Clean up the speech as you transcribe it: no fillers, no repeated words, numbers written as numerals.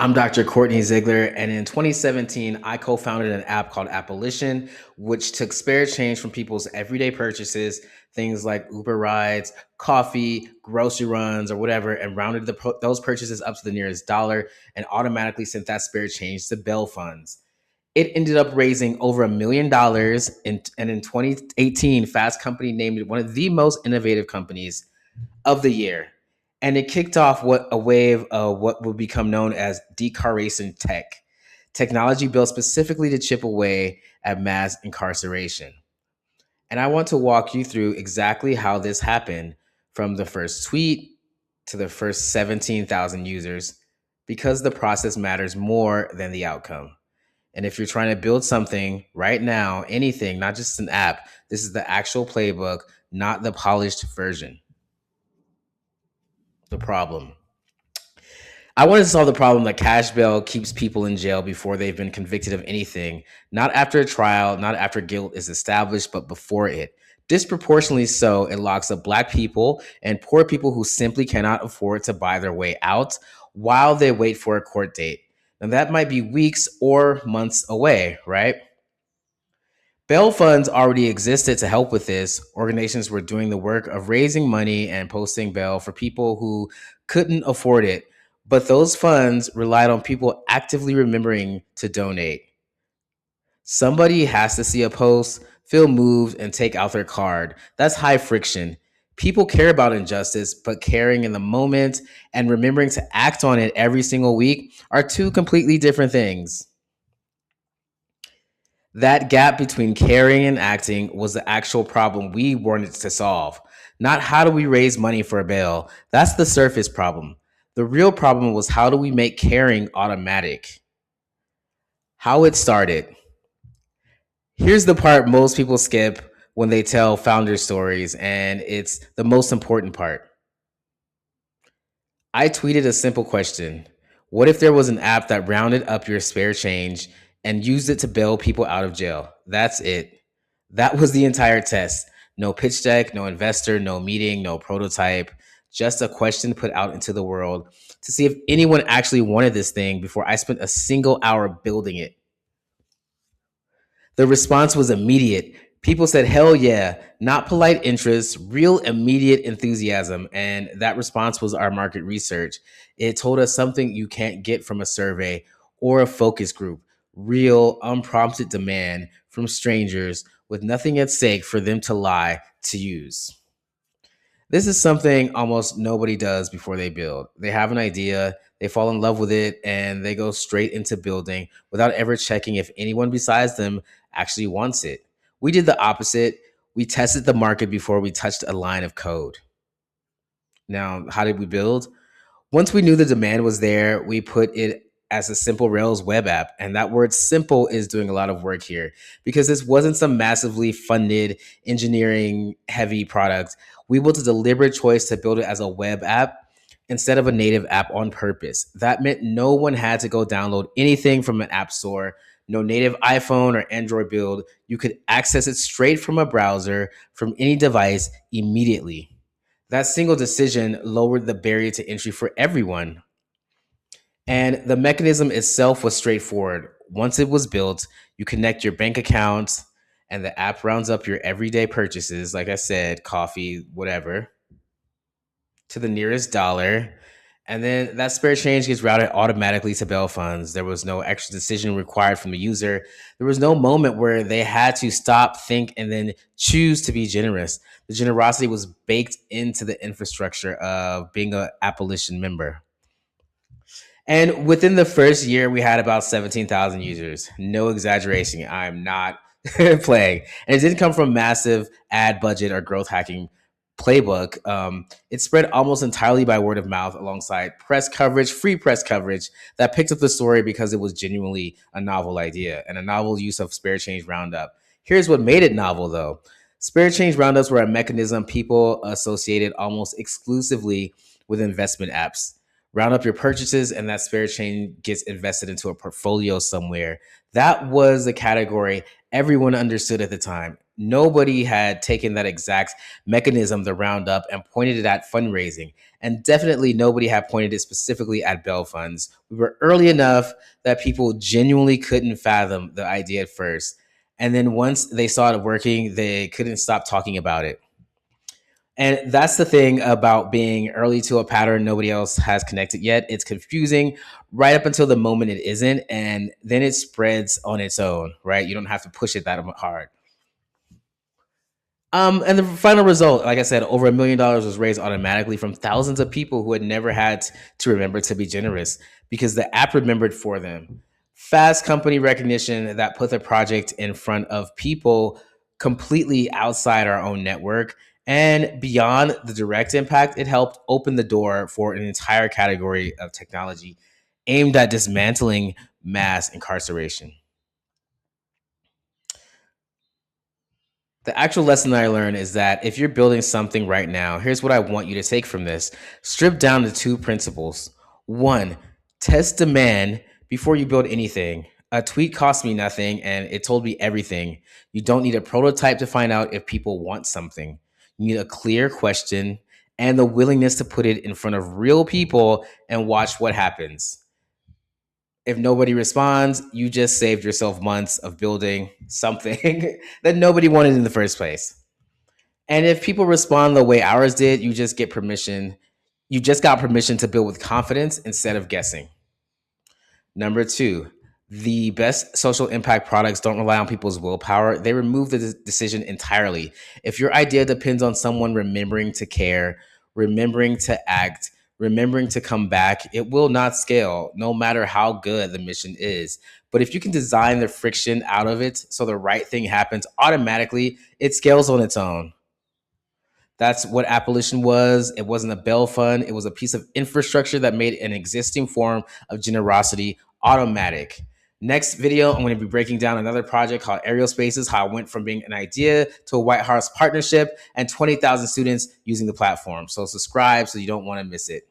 I'm Dr. Kortney Ziegler, and in 2017, I co founded an app called Appolition, which took spare change from people's everyday purchases, things like Uber rides, coffee, grocery runs, or whatever, and rounded those purchases up to the nearest dollar and automatically sent that spare change to bail funds. It ended up raising over $1 million, and in 2018, Fast Company named it one of the most innovative companies of the year. And it kicked off what a wave of what would become known as decar racing technology built specifically to chip away at mass incarceration. And I want to walk you through exactly how this happened from the first tweet to the first 17,000 users, because the process matters more than the outcome. And if you're trying to build something right now, anything, not just an app, this is the actual playbook, not the polished version. The problem. I wanted to solve the problem that cash bail keeps people in jail before they've been convicted of anything, not after a trial, not after guilt is established, but before it. Disproportionately so, it locks up Black people and poor people who simply cannot afford to buy their way out while they wait for a court date. Now, that might be weeks or months away, right? Bail funds already existed to help with this. Organizations were doing the work of raising money and posting bail for people who couldn't afford it. But those funds relied on people actively remembering to donate. Somebody has to see a post, feel moved, and take out their card. That's high friction. People care about injustice, but caring in the moment and remembering to act on it every single week are two completely different things. That gap between caring and acting was the actual problem we wanted to solve. Not how do we raise money for a bail? That's the surface problem. The real problem was how do we make caring automatic? How it started. Here's the part most people skip when they tell founder stories, and it's the most important part. I tweeted a simple question. What if there was an app that rounded up your spare change and used it to bail people out of jail? That's it. That was the entire test. No pitch deck, no investor, no meeting, no prototype, just a question put out into the world to see if anyone actually wanted this thing before I spent a single hour building it. The response was immediate. People said, hell yeah, not polite interest, real immediate enthusiasm. And that response was our market research. It told us something you can't get from a survey or a focus group, real unprompted demand from strangers with nothing at stake for them to lie to use. This is something almost nobody does before they build. They have an idea, they fall in love with it, and they go straight into building without ever checking if anyone besides them actually wants it. We did the opposite. We tested the market before we touched a line of code. Now, how did we build? Once we knew the demand was there, we put it as a simple Rails web app. And that word simple is doing a lot of work here because this wasn't some massively funded engineering heavy product. We built a deliberate choice to build it as a web app instead of a native app on purpose. That meant no one had to go download anything from an app store, no native iPhone or Android build. You could access it straight from a browser from any device immediately. That single decision lowered the barrier to entry for everyone. And the mechanism itself was straightforward. Once it was built, you connect your bank account and the app rounds up your everyday purchases, like I said, coffee, whatever, to the nearest dollar. And then that spare change gets routed automatically to bail funds. There was no extra decision required from the user. There was no moment where they had to stop, think, and then choose to be generous. The generosity was baked into the infrastructure of being an Appolition member. And within the first year, we had about 17,000 users. No exaggeration. I'm not playing. And it didn't come from massive ad budget or growth hacking playbook. It spread almost entirely by word of mouth alongside press coverage, free press coverage that picked up the story because it was genuinely a novel idea and a novel use of spare change roundup. Here's what made it novel, though. Spare change roundups were a mechanism people associated almost exclusively with investment apps. Round up your purchases, and that spare change gets invested into a portfolio somewhere. That was a category everyone understood at the time. Nobody had taken that exact mechanism, the roundup, and pointed it at fundraising. And definitely nobody had pointed it specifically at bail funds. We were early enough that people genuinely couldn't fathom the idea at first. And then once they saw it working, they couldn't stop talking about it. And that's the thing about being early to a pattern nobody else has connected yet. It's confusing right up until the moment it isn't. And then it spreads on its own, right? You don't have to push it that hard. And the final result, like I said, over $1 million was raised automatically from thousands of people who had never had to remember to be generous because the app remembered for them. Fast company recognition that put the project in front of people completely outside our own network. And beyond the direct impact, it helped open the door for an entire category of technology aimed at dismantling mass incarceration. The actual lesson that I learned is that if you're building something right now, here's what I want you to take from this. Strip down to two principles. One, test demand before you build anything. A tweet cost me nothing and it told me everything. You don't need a prototype to find out if people want something. You need a clear question and the willingness to put it in front of real people and watch what happens. If nobody responds, you just saved yourself months of building something that nobody wanted in the first place. And if people respond the way ours did, you just get permission. You just got permission to build with confidence instead of guessing. Number two, the best social impact products don't rely on people's willpower. They remove the decision entirely. If your idea depends on someone remembering to care, remembering to act, remembering to come back, it will not scale, no matter how good the mission is. But if you can design the friction out of it so the right thing happens automatically, it scales on its own. That's what Appolition was. It wasn't a bail fund. It was a piece of infrastructure that made an existing form of generosity automatic. Next video, I'm going to be breaking down another project called Aerial Spaces, how I went from being an idea to a White House partnership and 20,000 students using the platform. So subscribe so you don't want to miss it.